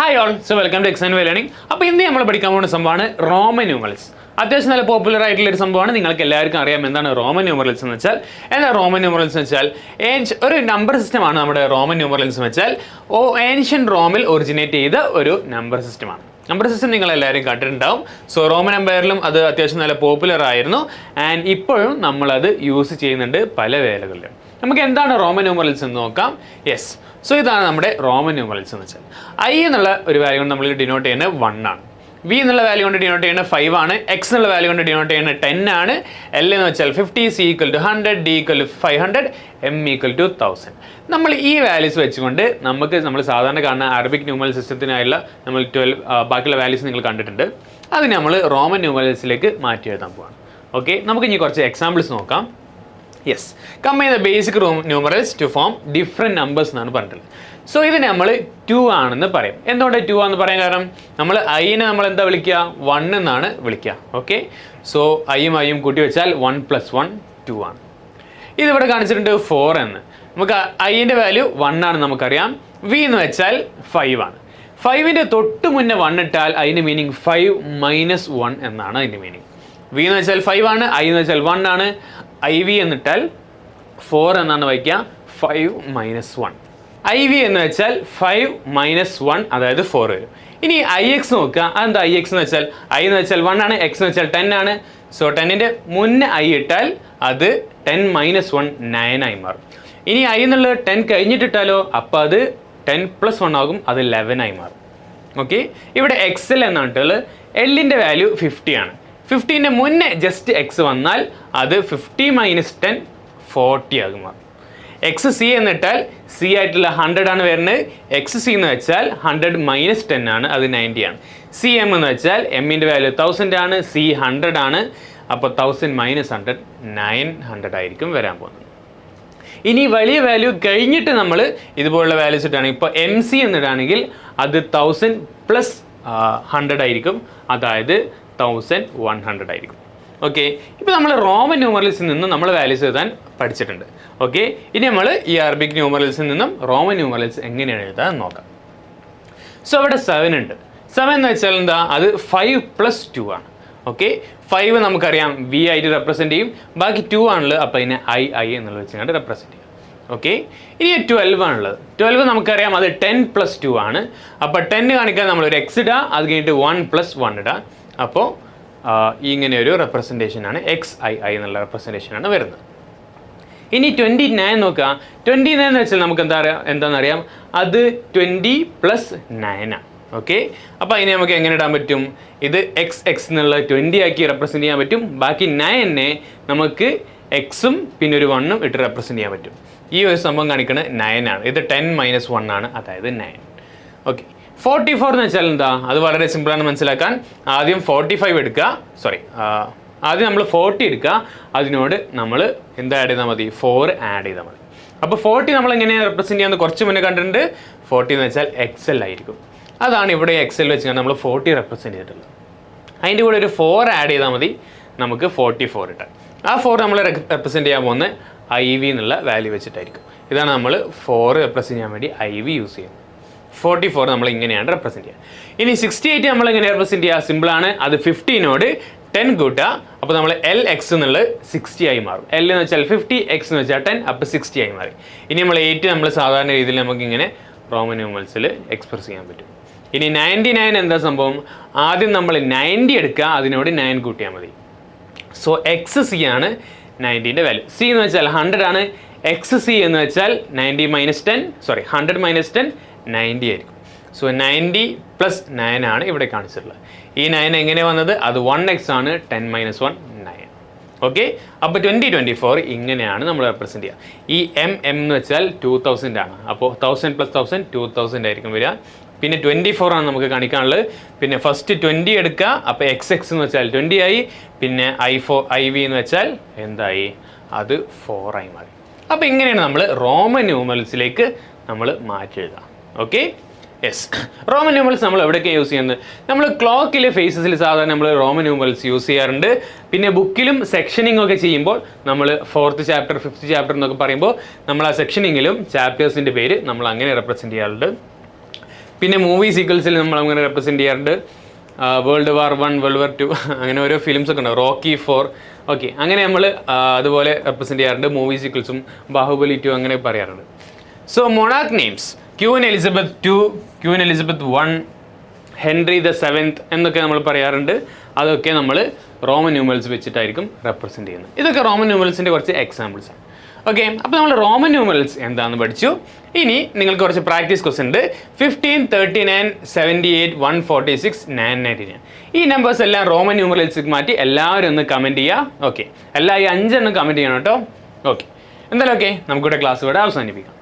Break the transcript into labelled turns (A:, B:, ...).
A: Hi all, so welcome to X and Y learning. അപ്പോൾ ഇന്ന് നമ്മൾ പഠിക്കാൻ പോകുന്ന സംഭവമാണ് റോമൻ ന്യൂമറൽസ്. അത്യാവശ്യം നല്ല പോപ്പുലർ ആയിട്ടുള്ള ഒരു സംഭവമാണ്. നിങ്ങൾക്ക് എല്ലാവർക്കും അറിയാം എന്താണ് റോമൻ ന്യൂമറൽസ് എന്ന് വെച്ചാൽ. എന്താ റോമൻ ന്യൂമറൽസ് എന്ന് വെച്ചാൽ ഒരു നമ്പർ സിസ്റ്റമാണ് നമ്മുടെ റോമൻ ന്യൂമറൽസ് എന്ന് വെച്ചാൽ. ഏൻഷ്യൻ റോമിൽ ഒറിജിനേറ്റ് ചെയ്ത ഒരു നമ്പർ സിസ്റ്റമാണ്. നമ്പർ സിസ്റ്റം നിങ്ങൾ എല്ലാവരും കണ്ടിട്ടുണ്ടാവും. സോ റോമൻ എംപയറിലും അത് അത്യാവശ്യം നല്ല പോപ്പുലർ ആയിരുന്നു. ആൻഡ് ഇപ്പോഴും നമ്മളത് യൂസ് ചെയ്യുന്നുണ്ട് പല വേലകളിലും. നമുക്ക് എന്താണ് റോമൻ ന്യൂമറൽസ് എന്ന് നോക്കാം. യെസ്, സോ ഇതാണ് നമ്മുടെ റോമൻ ന്യൂമറൽസ് എന്ന് വെച്ചാൽ. ഐ എന്നുള്ള ഒരു വാല്യൂ കൊണ്ട് നമ്മൾ ഡിനോട്ട് ചെയ്യുന്നത് 1 ആണ്. വി എന്നുള്ള വാല്യൂ കൊണ്ട് ഡിനോട്ട് ചെയ്യുന്നത് 5 ആണ്. എക്സ് എന്നുള്ള വാല്യൂ കൊണ്ട് ഡിനോട്ട് ചെയ്യുന്നത് 10 ആണ്. എൽ എന്ന് വെച്ചാൽ 50, C equal to 100, D equal to 500, M equal to 1000. നമ്മൾ ഈ വാല്യൂസ് വെച്ചുകൊണ്ട് നമ്മൾ സാധാരണ കാണുന്ന അറബിക് ന്യൂമറൽ സിസ്റ്റത്തിനായുള്ള നമ്മൾ 12 ബാക്കിയുള്ള വാല്യൂസ് നിങ്ങൾ കണ്ടിട്ടുണ്ട്. അത് നമ്മൾ റോമൻ ന്യൂമറൽസിലേക്ക് മാറ്റി എഴുതാൻ പോവാണ്. ഓക്കെ, നമുക്ക് ഇനി കുറച്ച് എക്സാമ്പിൾസ് നോക്കാം. Yes, combine the basic numerals to form different numbers എന്നാണ് പറഞ്ഞിട്ടുള്ളത്. സോ ഇത് നമ്മൾ 2 ആണെന്ന് പറയും. എന്തുകൊണ്ട് 2 ആണെന്ന് പറയാൻ കാരണം നമ്മൾ ഐനെ നമ്മൾ എന്താ വിളിക്കുക, 1 എന്നാണ് വിളിക്കുക. ഓക്കെ, സോ ഐയും കൂട്ടി വെച്ചാൽ 1 + 1 2 ആണ്. ഇതിവിടെ കാണിച്ചിട്ടുണ്ട് 4 എന്ന്. നമുക്ക് ഐൻ്റെ വാല്യൂ 1 ആണ് നമുക്കറിയാം. വി എന്ന് വെച്ചാൽ 5 ആണ്. 5ൻ്റെ തൊട്ട് മുന്നേ 1 ഇട്ടാൽ അതിൻ്റെ മീനിങ് 5 - 1 എന്നാണ് അതിൻ്റെ മീനിങ്. വി എന്ന് വെച്ചാൽ 5 ആണ്, ഐ എന്ന് വെച്ചാൽ 1 ആണ്. ഐ വി എന്നിട്ടാൽ 4 എന്നാണ് വായിക്കുക, 5 - 1. ഐ വി എന്ന് വെച്ചാൽ 5 - 1, അതായത് 4 വരും. ഇനി ഐ എക്സ് നോക്കുക. അതെന്താ ഐ എക്സ് എന്ന് വെച്ചാൽ? ഐ എന്ന് വെച്ചാൽ 1 ആണ്, എക്സ് എന്ന് വെച്ചാൽ 10 ആണ്. സോ 10ൻ്റെ മുന്നേ ഐ ഇട്ടാൽ അത് 10 - 1 9 ആയി മാറും. ഇനി ഐ എന്നുള്ളത് 10 കഴിഞ്ഞിട്ടിട്ടാലോ, അപ്പോൾ അത് 10 + 1 ആകും, അത് 11 ആയി മാറും. ഓക്കെ, ഇവിടെ എക്സ് എൽ എന്നാണ്. എല്ലിൻ്റെ വാല്യൂ 50 ആണ്. 50ൻ്റെ മുന്നേ ജസ്റ്റ് എക്സ് വന്നാൽ അത് 50 - 10 40 ആകും മാറും. എക്സ് സി എന്നിട്ടാൽ സി ആയിട്ടുള്ള 100 ആണ് വരുന്നത്. എക്സ് സി എന്ന് വെച്ചാൽ 100 - 10 ആണ്, അത് 90 ആണ്. സി എം എന്ന് വെച്ചാൽ എമ്മിൻ്റെ വാല്യൂ 1000 ആണ്, സി 100 ആണ്. അപ്പോൾ 1000 - 100 900 ആയിരിക്കും വരാൻ പോകുന്നത്. ഇനി വലിയ വാല്യൂ കഴിഞ്ഞിട്ട് നമ്മൾ ഇതുപോലുള്ള വാല്യൂസ് ഇട്ടാണെങ്കിൽ, ഇപ്പോൾ എം സി എന്നിട്ടാണെങ്കിൽ അത് 1000 + 100 ആയിരിക്കും, അതായത് 1100 ആയിരിക്കും. ഓക്കെ, ഇപ്പോൾ നമ്മൾ റോമൻ ന്യൂമറൽസിൽ നിന്നും നമ്മൾ വാല്യൂസ് എഴുതാൻ പഠിച്ചിട്ടുണ്ട്. ഓക്കെ, ഇനി നമ്മൾ ഈ അറബിക് ന്യൂമറൽസിൽ നിന്നും റോമൻ ന്യൂമറൽസ് എങ്ങനെയാണ് എഴുതാൻ നോക്കാം. സോ അവിടെ 7 ഉണ്ട്. 7 എന്ന് വെച്ചാൽ എന്താ, അത് 5 + 2 ആണ്. ഓക്കെ, 5 നമുക്കറിയാം വി ആയിട്ട് റെപ്രസെൻറ്റ് ചെയ്യും, ബാക്കി 2 ആണുള്ളത്, അപ്പോൾ അതിനെ ഐ എന്നുള്ളത് വെച്ചുകൊണ്ട് റെപ്രസെൻറ്റ് ചെയ്യും. ഓക്കെ, ഇനി 12 ആണുള്ളത്. 12 നമുക്കറിയാം അത് 10 + 2 ആണ്. അപ്പോൾ 10 കാണിക്കാൻ നമ്മളൊരു എക്സ് ഇടുക, അത് കഴിഞ്ഞിട്ട് 1 + 1 ഇടുക. അപ്പോൾ ഇങ്ങനെ ഒരു റെപ്രസെൻറ്റേഷനാണ് XII എന്നുള്ള റെപ്രസെൻറ്റേഷനാണ് വരുന്നത്. ഇനി 29 നോക്കുക. 29 എന്ന് വെച്ചാൽ നമുക്ക് എന്താണെന്നറിയാം, അത് 20 + 9 ആണ്. ഓക്കെ, അപ്പോൾ അതിനെ നമുക്ക് എങ്ങനെ ഇടാൻ പറ്റും, ഇത് x എന്നുള്ള 20 ആക്കി റെപ്രസെൻറ്റ് ചെയ്യാൻ പറ്റും. ബാക്കി 9നെ നമുക്ക് എക്സും പിന്നെ ഒരു 1ഉം ഇട്ട് റെപ്രസെൻറ്റ് ചെയ്യാൻ പറ്റും. ഈ ഒരു സംഭവം കാണിക്കുന്നത് 9 ആണ്. ഇത് 10 - 1 ആണ്, അതായത് 9. ഓക്കെ, 44 എന്ന് വെച്ചാൽ എന്താ, അത് വളരെ സിമ്പിളാണ് മനസ്സിലാക്കാൻ. ആദ്യം 45 എടുക്കുക, ആദ്യം നമ്മൾ 40 എടുക്കുക, അതിനോട് നമ്മൾ എന്താ ആഡ് ചെയ്താൽ മതി, 4 ആഡ് ചെയ്താൽ മതി. അപ്പോൾ 40 നമ്മൾ എങ്ങനെയാണ് റെപ്രസെൻറ്റ് ചെയ്യാമെന്ന് കുറച്ച് മുന്നേ കണ്ടിട്ടുണ്ട്. 40 എന്ന് വെച്ചാൽ XL ആയിരിക്കും. അതാണ് ഇവിടെ XL വെച്ചാൽ നമ്മൾ 40 റെപ്രസെൻറ്റ് ചെയ്തിട്ടുള്ളത്. അതിൻ്റെ കൂടെ ഒരു 4 ആഡ് ചെയ്താൽ മതി, നമുക്ക് 44 ഇട്ടാൽ. ആ 4 നമ്മൾ റെപ്രസെൻറ്റ് ചെയ്യാൻ പോകുന്നത് IV എന്നുള്ള വാല്യൂ വെച്ചിട്ടായിരിക്കും. ഇതാണ് നമ്മൾ 4 റെപ്രസെൻറ്റ് ചെയ്യാൻ വേണ്ടി IV യൂസ് ചെയ്യുന്നത്. 44 നമ്മൾ ഇങ്ങനെയാണ് റെപ്രസെൻറ്റ് ചെയ്യുക. ഇനി 68 നമ്മൾ എങ്ങനെ റെപ്രസെൻറ്റ് ചെയ്യുക, സിമ്പിളാണ്. അത് 50നോട് 10 കൂട്ടുക, അപ്പോൾ നമ്മൾ LX എന്നുള്ളത് 60 ആയി മാറും. L എന്ന് വെച്ചാൽ 50, X എന്ന് വെച്ചാൽ 10, അപ്പോൾ 60 ആയി മാറി. ഇനി നമ്മൾ 8 നമ്മൾ സാധാരണ രീതിയിൽ നമുക്ക് ഇങ്ങനെ റോമൻ ന്യൂമറൽസിൽ എക്സ്പ്രസ് ചെയ്യാൻ പറ്റും. ഇനി 99 എന്താ സംഭവം, ആദ്യം നമ്മൾ 90 എടുക്കുക, അതിനോട് 9 കൂട്ടിയാൽ മതി. സോ XC ആണ് 90ൻ്റെ വാല്യൂ. C എന്ന് വെച്ചാൽ 100 ആണ്. XC എന്ന് വെച്ചാൽ 100 - 10 90 ആയിരിക്കും. സോ 90 + 9 ആണ് ഇവിടെ കാണിച്ചിട്ടുള്ളത്. ഈ 9 എങ്ങനെ വന്നത്, അത് 1x ആണ്. 10 - 1 9. ഓക്കെ, അപ്പോൾ 2024 ഇങ്ങനെയാണ് നമ്മൾ റെപ്രസെൻറ്റ് ചെയ്യുക. ഈ എം എന്ന് വെച്ചാൽ 2000 ആണ്. അപ്പോൾ 1000 + 1000 2000 ആയിരിക്കും വരിക. പിന്നെ 24 ആണ് നമുക്ക് കാണിക്കാനുള്ളത്. പിന്നെ ഫസ്റ്റ് 20 എടുക്കുക, അപ്പോൾ XX എന്ന് വെച്ചാൽ 20 ആയി. പിന്നെ IV എന്ന് വെച്ചാൽ എന്തായി, അത് 4 ആയി മാറി. അപ്പോൾ ഇങ്ങനെയാണ് നമ്മൾ റോമൻ ന്യൂമറൽസിലേക്ക് നമ്മൾ മാറ്റി എഴുതുക. ഓക്കെ, യെസ്, റോമൻ ന്യൂമറൽസ് നമ്മൾ എവിടെയൊക്കെ യൂസ് ചെയ്യുന്നത്, നമ്മൾ ക്ലോക്കിലെ ഫേസസിൽ സാധാരണ നമ്മൾ റോമൻ ന്യൂമറൽസ് യൂസ് ചെയ്യാറുണ്ട്. പിന്നെ ബുക്കിലും സെക്ഷനിങ് ഒക്കെ ചെയ്യുമ്പോൾ നമ്മൾ 4th ചാപ്റ്റർ 5th ചാപ്റ്റർ എന്നൊക്കെ പറയുമ്പോൾ നമ്മൾ ആ സെക്ഷനിങ്ങിലും ചാപ്റ്റേഴ്സിൻ്റെ പേര് നമ്മൾ അങ്ങനെ റെപ്രസെൻറ്റ് ചെയ്യാറുണ്ട്. പിന്നെ മൂവി സീക്വൽസിൽ നമ്മൾ അങ്ങനെ റെപ്രസെൻറ്റ് ചെയ്യാറുണ്ട്. വേൾഡ് വാർ 1, വേൾഡ് വാർ 2 അങ്ങനെ ഓരോ ഫിലിംസ് ഒക്കെ ഉണ്ടാവും. റോക്കി 4 ഓക്കെ, അങ്ങനെ നമ്മൾ അതുപോലെ റെപ്രസെൻറ്റ് ചെയ്യാറുണ്ട്. മൂവി സീക്വൽസും ബാഹുബലി 2 അങ്ങനെ പറയാറുണ്ട്. So monarch names queen Elizabeth 2, queen Elizabeth 1, Henry the 7th എന്നൊക്കെ നമ്മൾ പറയാറുണ്ട്. അതൊക്കെ നമ്മൾ റോമൻ ന്യൂമറൽസ് വെച്ചിട്ടായിരിക്കും റെപ്രസെൻറ്റ് ചെയ്യുന്നത്. ഇതൊക്കെ റോമൻ ന്യൂമറൽസിൻ്റെ കുറച്ച് എക്സാമ്പിൾസ് ആണ്. ഓക്കെ, അപ്പോൾ നമ്മൾ റോമൻ ന്യൂമറൽസ് എന്താണെന്ന് പഠിച്ചു. ഇനി നിങ്ങൾക്ക് കുറച്ച് പ്രാക്ടീസ് ക്വസ്റ്റ്യൻ ഉണ്ട്. 15, 39, 78, 146, 999 ഈ നമ്പേഴ്സ് എല്ലാം റോമൻ ന്യൂമറൽസിലേക്ക് മാറ്റി എല്ലാവരും ഒന്ന് കമൻറ്റ് ചെയ്യുക. ഓക്കെ, എല്ലാ ഈ 5 കമൻറ്റ് ചെയ്യണം കേട്ടോ. ഓക്കെ, എന്തായാലും ഓക്കെ, നമുക്കിവിടെ ക്ലാസ് ഇവിടെ അവസാനിപ്പിക്കാം.